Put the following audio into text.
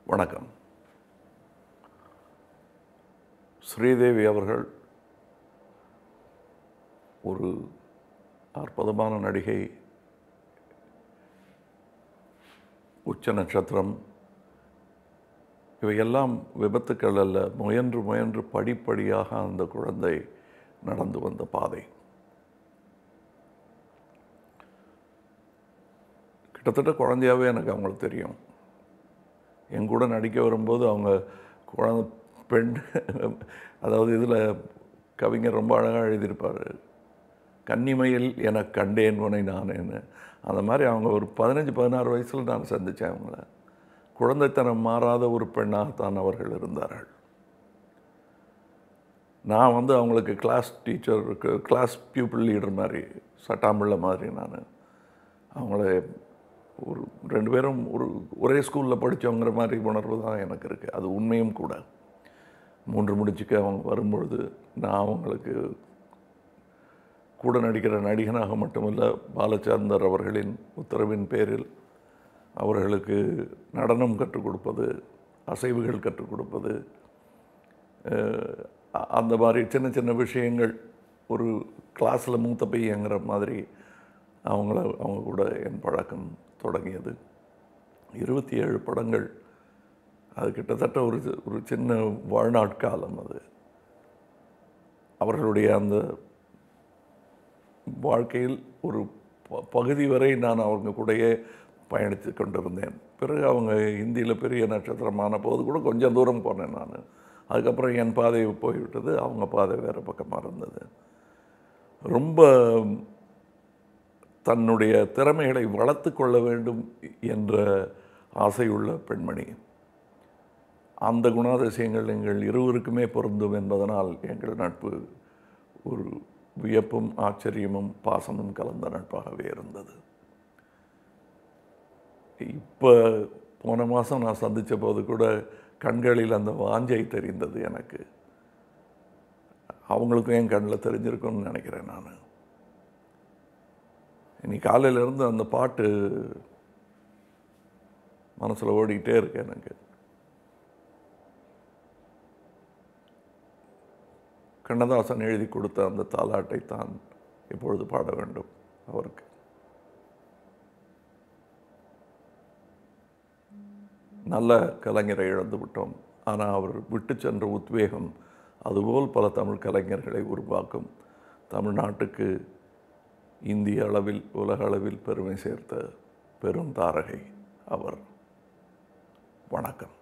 வணக்கம். ஸ்ரீதேவி அவர்கள் ஒரு அற்புதமான நடிகை. உச்ச நட்சத்திரம். இவையெல்லாம் விபத்துக்கள் அல்ல. முயன்று முயன்று படிப்படியாக அந்த குழந்தை நடந்து வந்த பாதை. கிட்டத்தட்ட குழந்தையாகவே எனக்கு அவங்களுக்கு தெரியும். என் கூட நடிக்க வரும்போது அவங்க பெண், அதாவது இதில் கவிஞர் ரொம்ப அழகாக எழுதியிருப்பார், கன்னிமையில் எனக்கு கண்டேன் உனை நானேன்னு. அந்த மாதிரி அவங்க ஒரு 15-16 வயசில் நான் சந்தித்தேன் அவங்கள. குழந்தைத்தனம் மாறாத ஒரு பெண்ணாகத்தான் அவர்கள் இருந்தார்கள். நான் அவங்களுக்கு கிளாஸ் டீச்சருக்கு, கிளாஸ் பியூப்பிள் லீடர் மாதிரி, சட்டாம்பிள்ளை மாதிரி நான் அவங்கள ஒரு 2 பேரும் ஒரே ஸ்கூலில் படித்தவங்கிற மாதிரி உணர்வு தான் எனக்கு இருக்குது. அது உண்மையும் கூட. 3 முடிச்சுக்கு அவங்க வரும்பொழுது நான் அவங்களுக்கு கூட நடிக்கிற நடிகனாக மட்டுமல்ல, பாலச்சந்தர் அவர்களின் உத்தரவின் பேரில் அவர்களுக்கு நடனம் கற்றுக் கொடுப்பது, அசைவுகள் கற்றுக் கொடுப்பது, அந்த மாதிரி சின்ன சின்ன விஷயங்கள், ஒரு கிளாஸில் மூத்த பையங்கிற மாதிரி அவங்க கூட என் பழக்கம் தொடங்கியது. 27 படங்கள். அது கிட்டத்தட்ட ஒரு சின்ன வாழ்நாட்காலம். அது அவர்களுடைய அந்த வாழ்க்கையில் ஒரு பகுதி வரை நான் அவங்க கூடயே பயணித்து கொண்டிருந்தேன். பிறகு அவங்க ஹிந்தியில் பெரிய நட்சத்திரமான போது கூட கொஞ்சம் தூரம் போனேன் நான். அதுக்கப்புறம் என் பாதை போய்விட்டது, அவங்க பாதை வேறு பக்கமாக இருந்தது. ரொம்ப தன்னுடைய திறமைகளை வளர்த்து கொள்ள வேண்டும் என்ற ஆசையுள்ள பெண்மணி. அந்த குணாதிசயங்கள் எங்கள் இருவருக்குமே பொருந்தும் என்பதனால் எங்கள் நட்பு ஒரு வியப்பும் ஆச்சரியமும் பாசமும் கலந்த நட்பாகவே இருந்தது. இப்போ போன மாதம் நான் சந்தித்த போது கூட கண்களில் அந்த வாஞ்சை தெரிந்தது எனக்கு. அவங்களுக்கும் என் கண்ணில் தெரிஞ்சிருக்கும்னு நினைக்கிறேன். நான் இன்னைக்கு காலையிலேருந்து அந்த பாட்டு மனசில் ஓடிக்கிட்டே இருக்கு எனக்கு. கண்ணதாசன் எழுதி கொடுத்த அந்த தாலாட்டை தான் இப்பொழுது பாட வேண்டும் அவருக்கு. நல்ல கலைஞரை இழந்து விட்டோம். ஆனால் அவர் விட்டு சென்ற உத்வேகம் அதுபோல் பல தமிழ் கலைஞர்களை உருவாக்கும். தமிழ்நாட்டுக்கு இந்திய அளவில், உலக அளவில் பெருமை சேர்த்த பெரும் தாரகை அவர். வணக்கம்.